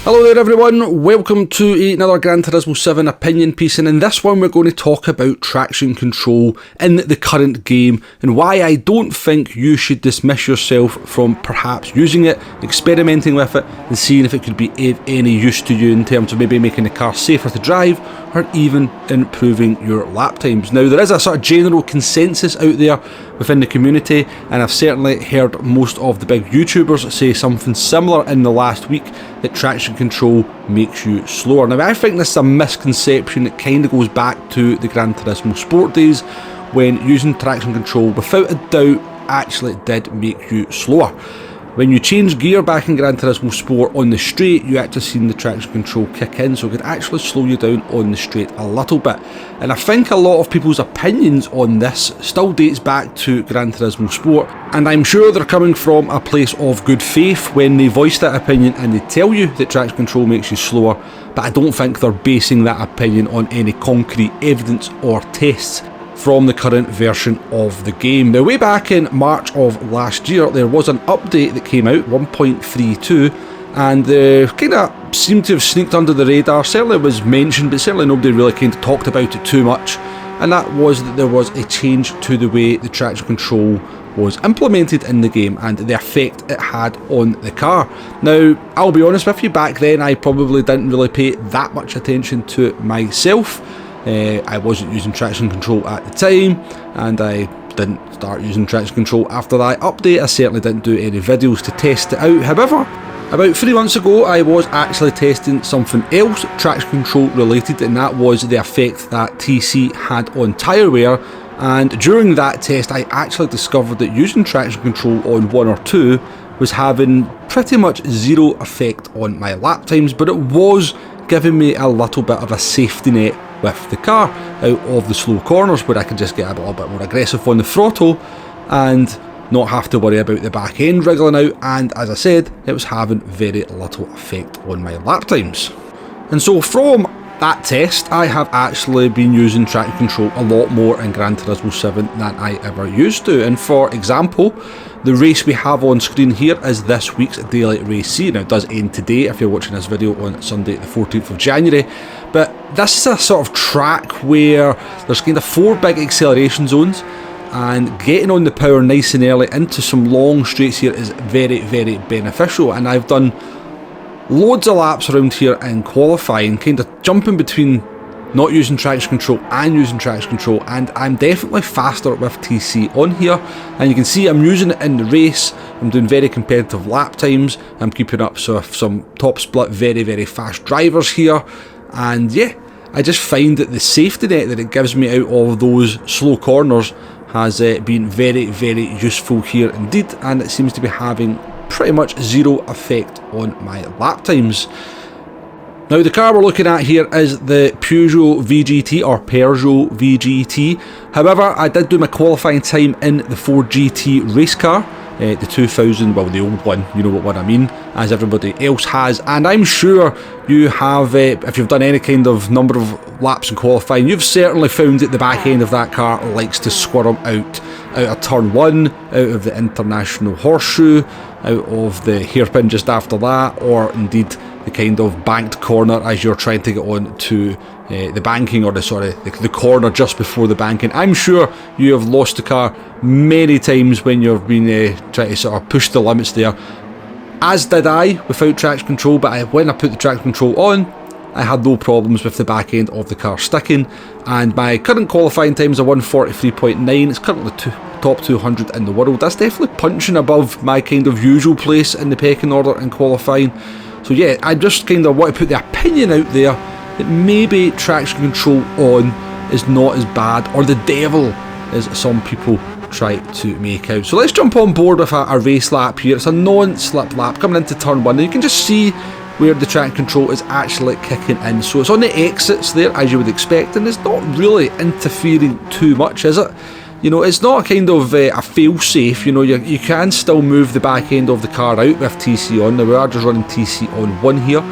Hello there everyone, welcome to another Gran Turismo 7 opinion piece, and in this one we're going to talk about traction control in the current game and why I don't think you should dismiss yourself from perhaps using it, experimenting with it and seeing if it could be of any use to you in terms of maybe making the car safer to drive or even improving your lap times. Now there is a sort of general consensus out there within the community, and I've certainly heard most of the big YouTubers say something similar in the last week, that traction control makes you slower. Now I think this is a misconception that kind of goes back to the Gran Turismo Sport days, when using traction control without a doubt actually did make you slower. When you change gear back in Gran Turismo Sport on the straight, you actually seen the traction control kick in, so it could actually slow you down on the straight a little bit. And I think a lot of people's opinions on this still dates back to Gran Turismo Sport, and I'm sure they're coming from a place of good faith when they voice that opinion and they tell you that traction control makes you slower, but I don't think they're basing that opinion on any concrete evidence or tests from the current version of the game. Now, way back in March of last year, there was an update that came out, 1.32, and kind of seemed to have sneaked under the radar. Certainly it was mentioned, but certainly nobody really kind of talked about it too much, and that was that there was a change to the way the traction control was implemented in the game and the effect it had on the car. Now, I'll be honest with you, back then I probably didn't really pay that much attention to it myself. I wasn't using traction control at the time, and I didn't start using traction control after that update. I certainly didn't do any videos to test it out. However, about 3 months ago I was actually testing something else traction control related, and that was the effect that TC had on tyre wear. And during that test I actually discovered that using traction control on 1 or 2 was having pretty much zero effect on my lap times, but it was giving me a little bit of a safety net with the car out of the slow corners, where I could just get a little bit more aggressive on the throttle and not have to worry about the back end wriggling out. And as I said, it was having very little effect on my lap times. And so from that test, I have actually been using traction control a lot more in Gran Turismo 7 than I ever used to. And for example, the race we have on screen here is this week's Daylight Race C. Now it does end today if you're watching this video on Sunday the 14th of January, but this is a sort of track where there's kind of 4 big acceleration zones, and getting on the power nice and early into some long straights here is very, very beneficial. And I've done loads of laps around here in qualifying, kind of jumping between not using traction control and using traction control, and I'm definitely faster with TC on here, and you can see I'm using it in the race. I'm doing very competitive lap times, I'm keeping up some top split very, very fast drivers here, and yeah, I just find that the safety net that it gives me out of those slow corners has been very, very useful here indeed, and it seems to be having pretty much zero effect on my lap times. Now the car we're looking at here is the Peugeot VGT, or Peugeot VGT. However, I did do my qualifying time in the Ford GT race car, the 2000, well the old one, you know what I mean, as everybody else has. And I'm sure you have, if you've done any kind of number of laps in qualifying, you've certainly found that the back end of that car likes to squirm out of turn 1, out of the international horseshoe, out of the hairpin just after that, or indeed the kind of banked corner as you're trying to get on to the banking, or the corner just before the banking. I'm sure you have lost the car many times when you've been trying to sort of push the limits there, as did I without traction control. But when I put the traction control on, I had no problems with the back end of the car sticking, and my current qualifying time is a 1:43.9. It's currently top 200 in the world. That's definitely punching above my kind of usual place in the pecking order in qualifying. So yeah, I just kind of want to put the opinion out there that maybe traction control on is not as bad or the devil as some people try to make out. So let's jump on board with a race lap here. It's a non-slip lap coming into turn 1, and you can just see where the traction control is actually kicking in. So it's on the exits there, as you would expect, and it's not really interfering too much, is it? You know, it's not a kind of a fail-safe. You know, you can still move the back end of the car out with TC on. Now we are just running TC on 1 here,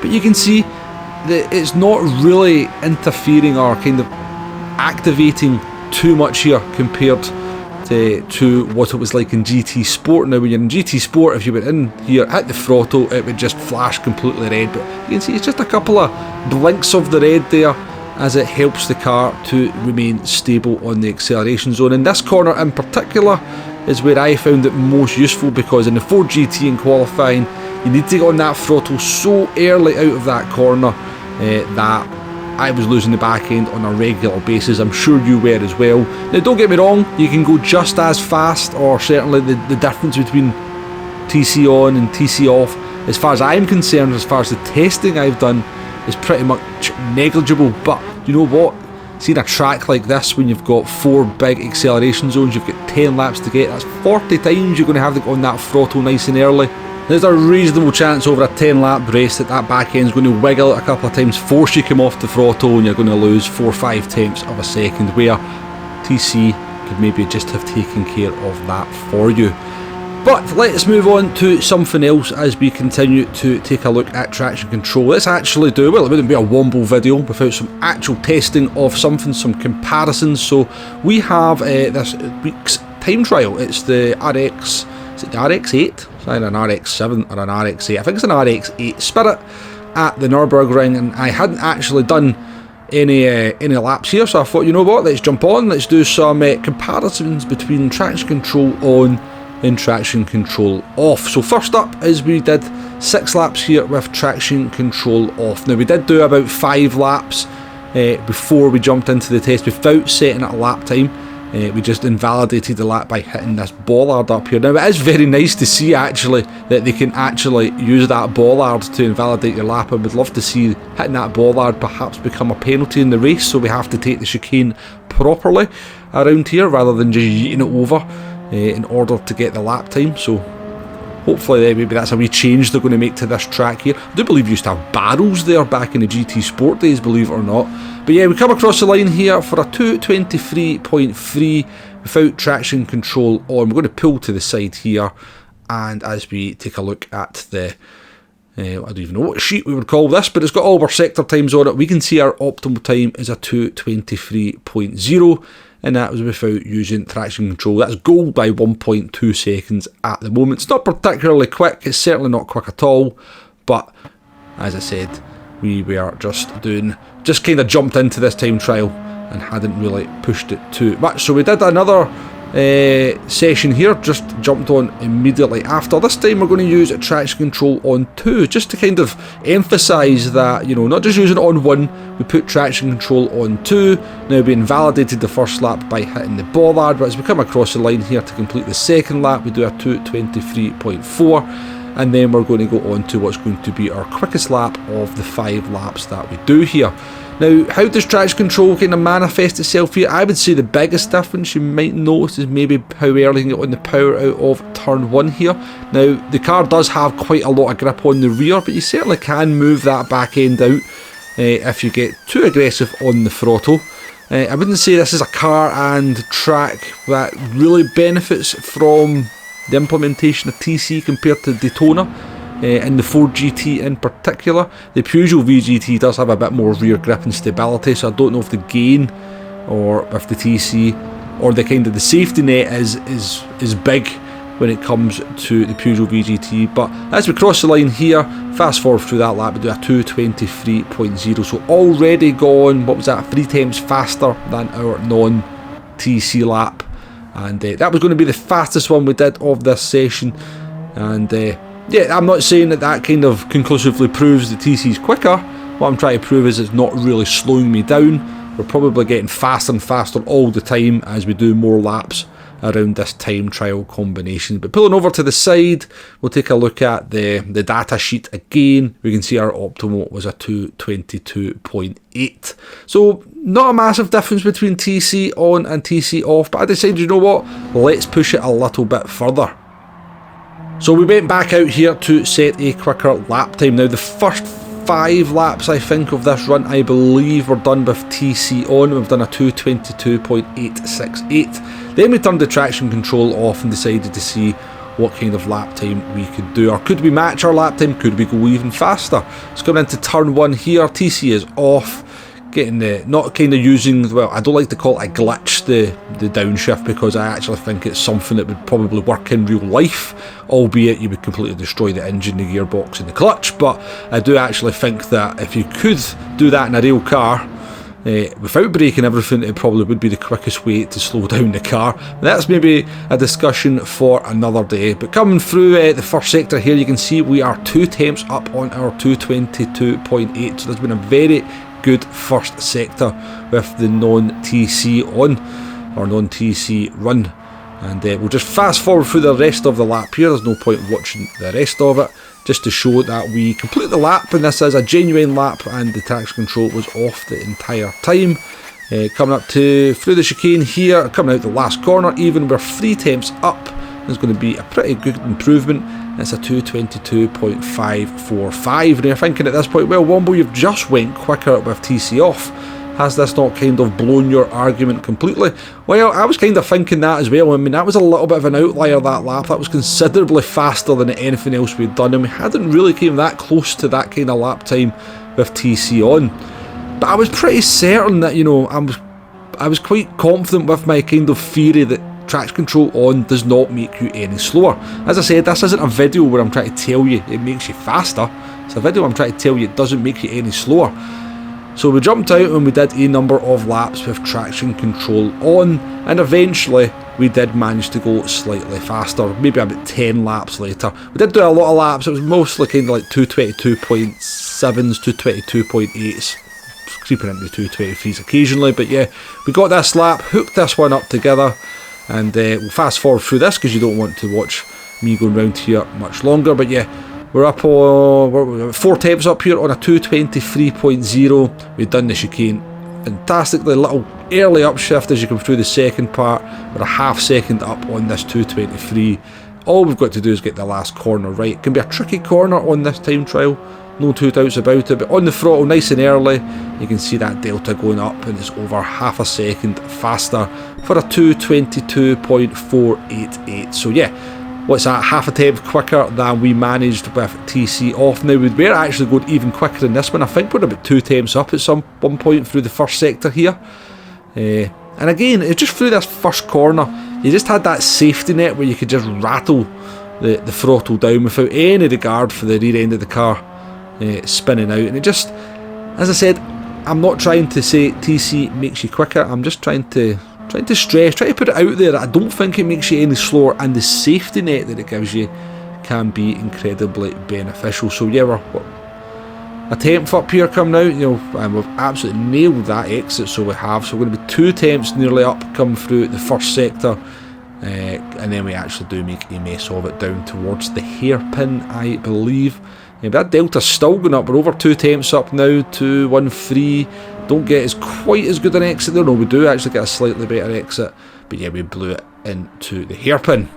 but you can see that it's not really interfering or kind of activating too much here compared to to what it was like in GT Sport. Now when you're in GT Sport, if you went in here at the throttle, it would just flash completely red, but you can see it's just a couple of blinks of the red there as it helps the car to remain stable on the acceleration zone. And this corner in particular is where I found it most useful, because in the Ford GT in qualifying you need to get on that throttle so early out of that corner that I was losing the back end on a regular basis. I'm sure you were as well. Now don't get me wrong, you can go just as fast, or certainly the difference between TC on and TC off, as far as I'm concerned, as far as the testing I've done, is pretty much negligible. But you know what? Seeing a track like this, when you've got 4 big acceleration zones, you've got 10 laps to get, that's 40 times you're going to have to go on that throttle nice and early. There's a reasonable chance over a 10 lap race that that back end is going to wiggle it a couple of times, force you to come off the throttle, and you're going to lose 4 or 5 tenths of a second, where TC could maybe just have taken care of that for you. But let's move on to something else as we continue to take a look at traction control. Let's actually do, well, it wouldn't be a Womble video without some actual testing of something, some comparisons. So we have this week's time trial. It's the RX, is it the RX-8? It's either an RX-7 or an RX-8. I think it's an RX-8 Spirit at the Nürburgring, and I hadn't actually done any laps here, so I thought, you know what, let's jump on, let's do some comparisons between traction control on and traction control off. So first up is we did 6 laps here with traction control off. Now we did do about 5 laps before we jumped into the test without setting a lap time. We just invalidated the lap by hitting this bollard up here. Now it is very nice to see actually that they can actually use that bollard to invalidate your lap. I would love to see hitting that bollard perhaps become a penalty in the race, so we have to take the chicane properly around here rather than just yeeting it over in order to get the lap time. So hopefully maybe that's a wee change they're going to make to this track here. I do believe you used to have barrels there back in the GT Sport days, believe it or not. But yeah, we come across the line here for a 223.3 without traction control on. We're going to pull to the side here, and as we take a look at the I don't even know what sheet we would call this, but it's got all our sector times on it. We can see our optimal time is a 223.0, and that was without using traction control. That's gold by 1.2 seconds at the moment. It's not particularly quick, it's certainly not quick at all, but as I said, we were just kind of jumped into this time trial and hadn't really pushed it too much. So we did another session here, just jumped on immediately after. This time we're going to use traction control on 2, just to kind of emphasise that, you know, not just using it on 1, we put traction control on 2. Now we invalidated the first lap by hitting the bollard, but as we come across the line here to complete the second lap, we do a 223.4, and then we're going to go on to what's going to be our quickest lap of the 5 laps that we do here. Now, how does traction control kind of manifest itself here? I would say the biggest difference you might notice is maybe how early you can get on the power out of turn 1 here. Now, the car does have quite a lot of grip on the rear, but you certainly can move that back end out if you get too aggressive on the throttle. I wouldn't say this is a car and track that really benefits from the implementation of TC compared to Daytona. In the Ford GT in particular. The Peugeot VGT does have a bit more rear grip and stability, so I don't know if the gain or if the TC or the kind of the safety net is big when it comes to the Peugeot VGT. But as we cross the line here, fast forward through that lap, we do a 223.0, so already gone, what was that, 3 times faster than our non-TC lap, and that was going to be the fastest one we did of this session. And yeah, I'm not saying that kind of conclusively proves the TC's quicker. What I'm trying to prove is it's not really slowing me down. We're probably getting faster and faster all the time as we do more laps around this time trial combination. But pulling over to the side, we'll take a look at the data sheet again. We can see our optimal was a 222.8. So not a massive difference between TC on and TC off, but I decided, you know what, let's push it a little bit further. So we went back out here to set a quicker lap time. Now the first 5 laps I think of this run, I believe, were done with TC on. We've done a 222.868. Then we turned the traction control off and decided to see what kind of lap time we could do. Or could we match our lap time? Could we go even faster? It's coming into turn 1 here. TC is off. getting the, not kind of using, well, I don't like to call it a glitch, the downshift, because I actually think it's something that would probably work in real life, albeit you would completely destroy the engine, the gearbox and the clutch. But I do actually think that if you could do that in a real car, without braking everything, it probably would be the quickest way to slow down the car. That's maybe a discussion for another day. But coming through the first sector here, you can see we are 2 temps up on our 222.8, so there's been a very good first sector with the non-TC on, or non-TC run. And we'll just fast forward through the rest of the lap here. There's no point watching the rest of it, just to show that we complete the lap, and this is a genuine lap and the traction control was off the entire time. Coming up to through the chicane here, coming out the last corner, even we're 3 temps up. There's going to be a pretty good improvement. It's a 222.545, and you're thinking at this point, well, Wombo, you've just went quicker with TC off. Has this not kind of blown your argument completely? Well, I was kind of thinking that as well. I mean, that was a little bit of an outlier, that lap. That was considerably faster than anything else we'd done, and we hadn't really came that close to that kind of lap time with TC on. But I was pretty certain that, you know, I was quite confident with my kind of theory that traction control on does not make you any slower. As I said, this isn't a video where I'm trying to tell you it makes you faster. It's a video I'm trying to tell you it doesn't make you any slower. So we jumped out and we did a number of laps with traction control on, and eventually we did manage to go slightly faster, maybe about 10 laps later. We did do a lot of laps. It was mostly kind of like 222.7s, 222.8s, creeping into 223s occasionally. But yeah, we got this lap, hooked this one up together, and we'll fast forward through this because you don't want to watch me going round here much longer. But yeah, we're up on, we're 4 temps up here on a 223.0. We've done the chicane fantastically. Little early upshift as you come through the second part. We're a half second up on this 223. All we've got to do is get the last corner right. It can be a tricky corner on this time trial, no two doubts about it, but on the throttle nice and early, you can see that delta going up, and it's over half a second faster for a 222.488. So yeah, what's that, half a temp quicker than we managed with TC off. Now we were actually going even quicker in this one. I think we're about 2 temps up at one point through the first sector here. And again, it's just through this first corner, you just had that safety net where you could just rattle the throttle down without any regard for the rear end of the car spinning out. And it just, as I said, I'm not trying to say TC makes you quicker. I'm just trying to stress, try to put it out there that I don't think it makes you any slower, and the safety net that it gives you can be incredibly beneficial. So yeah, we're a temp up here coming out, you know, and we've absolutely nailed that exit, so we have. So we're going to be 2 temps nearly up come through the first sector, and then we actually do make a mess of it down towards the hairpin, I believe. But that delta's still going up. We're over 2 temps up now, 213. Don't get as quite as good an exit there. No, we do actually get a slightly better exit, but yeah, we blew it into the hairpin.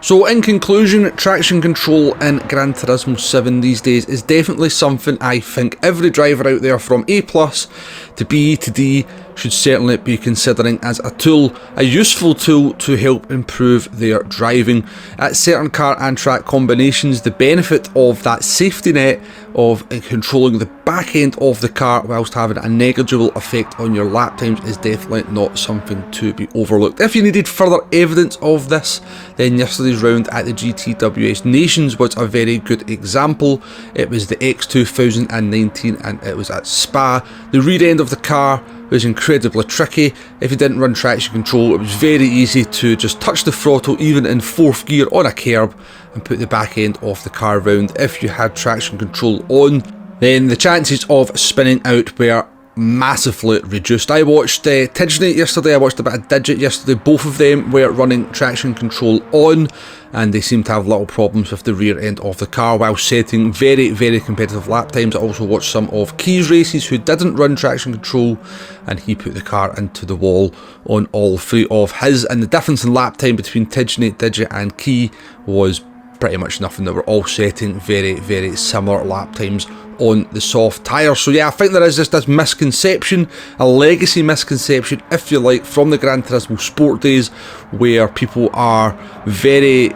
So in conclusion, traction control in Gran Turismo 7 these days is definitely something I think every driver out there from A+ to B to D should certainly be considering as a tool, a useful tool to help improve their driving. At certain car and track combinations, the benefit of that safety net of controlling the back end of the car whilst having a negligible effect on your lap times is definitely not something to be overlooked. If you needed further evidence of this, then yesterday's round at the GTWS Nations was a very good example. It was the X2019 and it was at Spa. The rear end of the car was incredibly tricky. If you didn't run traction control, it was very easy to just touch the throttle even in 4th gear on a curb and put the back end of the car round. If you had traction control on, then the chances of spinning out were massively reduced. I watched Tidgenate yesterday, I watched about a Digit yesterday. Both of them were running traction control on, and they seem to have little problems with the rear end of the car while setting very, very competitive lap times. I also watched some of Key's races who didn't run traction control, and he put the car into the wall on all 3 of his, and the difference in lap time between Tidgenate, Digit and Key was pretty much nothing. They were all setting very, very similar lap times on the soft tyres. So yeah, I think there is just this misconception, a legacy misconception if you like, from the Gran Turismo Sport days, where people are very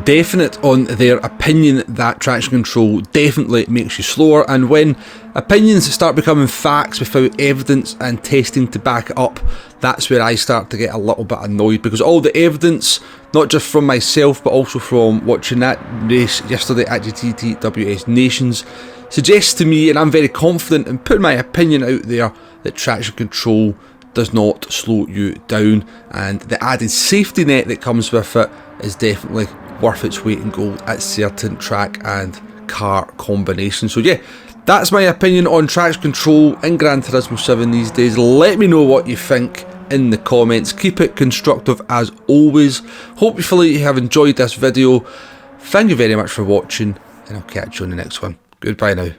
definite on their opinion that traction control definitely makes you slower. And when opinions start becoming facts without evidence and testing to back it up, that's where I start to get a little bit annoyed, because all the evidence, not just from myself but also from watching that race yesterday at GTTWS Nations, suggests to me, and I'm very confident in putting my opinion out there, that traction control does not slow you down, and the added safety net that comes with it is definitely worth its weight in gold at certain track and car combinations. So yeah, that's my opinion on traction control in Gran Turismo 7 these days. Let me know what you think in the comments. Keep it constructive as always. Hopefully you have enjoyed this video. Thank you very much for watching, and I'll catch you on the next one. Goodbye now.